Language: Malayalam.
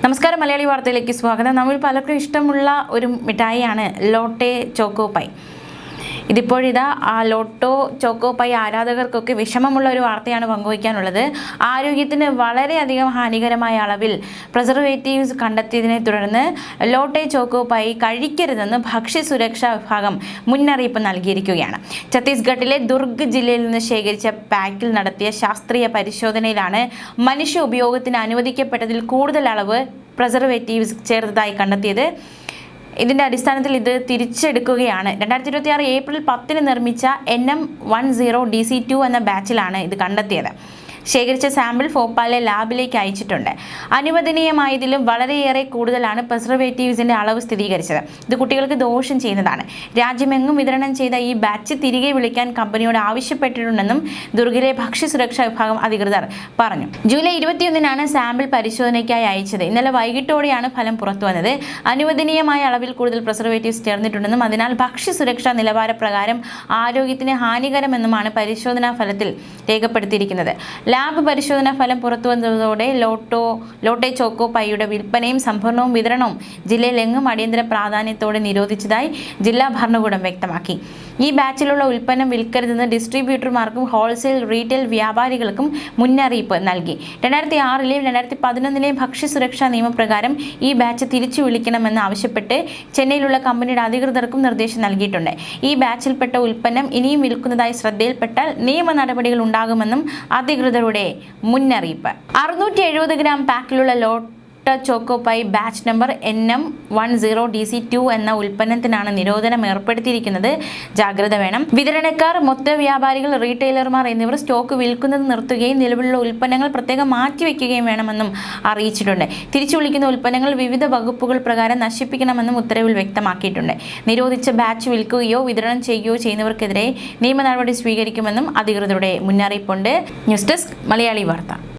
നമസ്കാരം, മലയാളി വാർത്തയിലേക്ക് സ്വാഗതം. നമ്മൾ പലർക്കും ഇഷ്ടമുള്ള ഒരു മിഠായിയാണ് ലോട്ടെ ചോക്കോ പൈ. ഇതിപ്പോഴിതാ ആ ലോട്ടോ ചോക്കോ പൈ ആരാധകർക്കൊക്കെ വിഷമമുള്ള ഒരു വാർത്തയാണ് പങ്കുവയ്ക്കാനുള്ളത്. ആരോഗ്യത്തിന് വളരെയധികം ഹാനികരമായ അളവിൽ പ്രിസർവേറ്റീവ്സ് കണ്ടെത്തിയതിനെ തുടർന്ന് ലോട്ടെ ചോക്കോ പൈ കഴിക്കരുതെന്ന് ഭക്ഷ്യസുരക്ഷാ വിഭാഗം മുന്നറിയിപ്പ് നൽകിയിരിക്കുകയാണ്. ഛത്തീസ്ഗഡിലെ ദുർഗ് ജില്ലയിൽ നിന്ന് ശേഖരിച്ച പാക്കിൽ നടത്തിയ ശാസ്ത്രീയ പരിശോധനയിലാണ് മനുഷ്യ ഉപയോഗത്തിന് അനുവദിക്കപ്പെട്ടതിൽ കൂടുതൽ അളവ് പ്രിസർവേറ്റീവ്സ് ചേർത്തതായി കണ്ടെത്തിയത്. ഇതിൻ്റെ അടിസ്ഥാനത്തിൽ ഇത് തിരിച്ചെടുക്കുകയാണ്. 2026 ഏപ്രിൽ 10 നിർമ്മിച്ച NM10DC2 എന്ന ബാച്ചിലാണ് ഇത് കണ്ടെത്തിയത്. ശേഖരിച്ച സാമ്പിൾ ഭോപ്പാലിലെ ലാബിലേക്ക് അയച്ചിട്ടുണ്ട്. അനുവദനീയമായതിലും വളരെയേറെ കൂടുതലാണ് പ്രിസർവേറ്റീവ്സിൻ്റെ അളവ് സ്ഥിരീകരിച്ചത്. ഇത് കുട്ടികൾക്ക് ദോഷം ചെയ്യുന്നതാണ്. രാജ്യമെങ്ങും വിതരണം ചെയ്ത ഈ ബാച്ച് തിരികെ വിളിക്കാൻ കമ്പനിയോട് ആവശ്യപ്പെട്ടിട്ടുണ്ടെന്നും ദുർഗിലെ ഭക്ഷ്യസുരക്ഷാ വിഭാഗം അധികൃതർ പറഞ്ഞു. ജൂലൈ 21 സാമ്പിൾ പരിശോധനയ്ക്കായി അയച്ചത്. ഇന്നലെ വൈകിട്ടോടെയാണ് ഫലം പുറത്തുവന്നത്. അനുവദനീയമായ അളവിൽ കൂടുതൽ പ്രിസർവേറ്റീവ്സ് ചേർന്നിട്ടുണ്ടെന്നും അതിനാൽ ഭക്ഷ്യസുരക്ഷാ നിലവാരപ്രകാരം ആരോഗ്യത്തിന് ഹാനികരമെന്നുമാണ് പരിശോധനാ ഫലത്തിൽ രേഖപ്പെടുത്തിയിരിക്കുന്നത്. ലാബ് പരിശോധനാ ഫലം പുറത്തുവന്നതോടെ ലോട്ടെ ചോക്കോ പൈയുടെ വിൽപ്പനയും സംഭരണവും വിതരണവും ജില്ലയിലെങ്ങും അടിയന്തര പ്രാധാന്യത്തോടെ നിരോധിച്ചതായി ജില്ലാ ഭരണകൂടം വ്യക്തമാക്കി. ഈ ബാച്ചിലുള്ള ഉൽപ്പന്നം വിൽക്കരുതെന്ന് ഡിസ്ട്രിബ്യൂട്ടർമാർക്കും ഹോൾസെയിൽ റീറ്റെയിൽ വ്യാപാരികൾക്കും മുന്നറിയിപ്പ് നൽകി. 2006 2011 ഭക്ഷ്യസുരക്ഷാ നിയമപ്രകാരം ഈ ബാച്ച് തിരിച്ചു വിളിക്കണമെന്ന് ആവശ്യപ്പെട്ട് ചെന്നൈയിലുള്ള കമ്പനിയുടെ അധികൃതർക്കും നിർദ്ദേശം നൽകിയിട്ടുണ്ട്. ഈ ബാച്ചിൽപ്പെട്ട ഉൽപ്പന്നം ഇനിയും വിൽക്കുന്നതായി ശ്രദ്ധയിൽപ്പെട്ടാൽ നിയമ നടപടികൾ ഉണ്ടാകുമെന്നും അധികൃതരുടെ മുന്നറിയിപ്പ്. 670 ഗ്രാം പാക്കിലുള്ള Lotte choco pie batch number NM10DC2 എന്ന ഉൽപ്പന്നത്തിനാണ് നിരോധനം ഏർപ്പെടുത്തിയിരിക്കുന്നത്. ജാഗ്രത വേണം. വിതരണക്കാർ, മൊത്ത വ്യാപാരികൾ, റീറ്റെയിലർമാർ എന്നിവർ സ്റ്റോക്ക് വിൽക്കുന്നത് നിർത്തുകയും നിലവിലുള്ള ഉൽപ്പന്നങ്ങൾ പ്രത്യേകം മാറ്റിവെക്കുകയും വേണമെന്നും അറിയിച്ചിട്ടുണ്ട്. തിരിച്ചു വിളിക്കുന്ന ഉൽപ്പന്നങ്ങൾ വിവിധ വകുപ്പുകൾ പ്രകാരം നശിപ്പിക്കണമെന്നും ഉത്തരവിൽ വ്യക്തമാക്കിയിട്ടുണ്ട്. നിരോധിച്ച ബാച്ച് വിൽക്കുകയോ വിതരണം ചെയ്യുകയോ ചെയ്യുന്നവർക്കെതിരെ നിയമ നടപടി സ്വീകരിക്കുമെന്നും അധികൃതരുടെ മുന്നറിയിപ്പുണ്ട്. ന്യൂസ് ഡെസ്ക്, മലയാളി വാർത്ത.